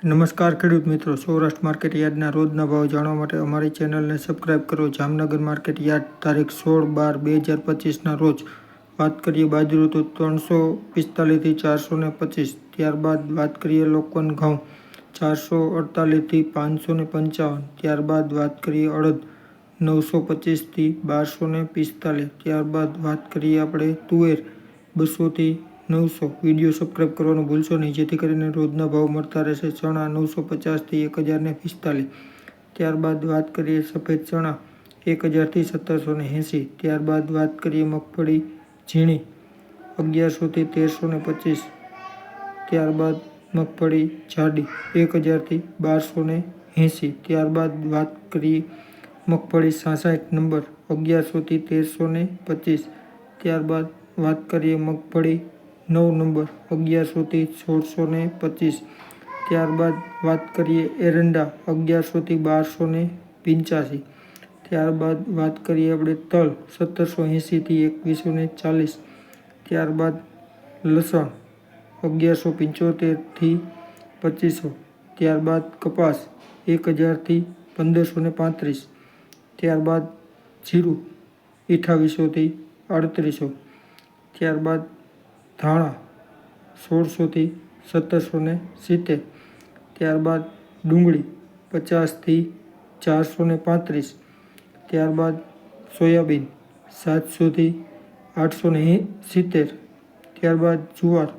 નમસ્કાર ખેડૂત મિત્રો, સૌરાષ્ટ્ર માર્કેટ યાર્ડના રોજના ભાવ જાણવા માટે અમારી ચેનલને સબસ્ક્રાઇબ કરો. જામનગર માર્કેટ યાર્ડ તારીખ 16/12/2025ના રોજ વાત કરીએ બાજરો તો 345 થી 425. ત્યારબાદ વાત કરીએ લોકવન ઘઉં 448 થી 555. ત્યારબાદ વાત કરીએ અડદ 925 થી 1245. ત્યારબાદ વાત કરીએ આપણે તુવેર 200 થી 900. વિડીયો સબસ્ક્રાઇબ કરવાનું ભૂલશો નહીં, જેથી કરીને રોજના ભાવ મળતા રહેશે. ચણા 950 થી 1045. ત્યારબાદ વાત કરીએ સફેદ ચણા 1000 થી 1780. ત્યારબાદ વાત કરીએ મગફળી ઝીણી 1100 થી 1325. ત્યારબાદ મગફળી જાડી 1000 થી 1280. ત્યારબાદ વાત કરીએ મગફળી 66 નંબર 1100 થી 1325. ત્યારબાદ વાત કરીએ મગફળી 9 નંબર 1100 થી 1625. ત્યારબાદ વાત કરીએ એરંડા 1100 થી 1285. ત્યારબાદ વાત કરીએ આપણે તલ 1780 થી 2140. ત્યારબાદ લસણ 1175 થી 2500. ત્યારબાદ કપાસ 1000 થી 1535. ત્યારબાદ જીરું 2800 થી 3800. ત્યારબાદ ધાણા 1600 થી 1770. ત્યારબાદ ડુંગળી 50 થી 435. ત્યારબાદ સોયાબીન 700 થી 870. ત્યારબાદ જુવાર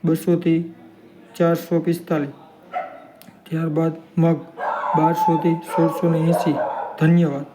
200 થી 445. ત્યારબાદ મગ 1200 થી 1680. ધન્યવાદ.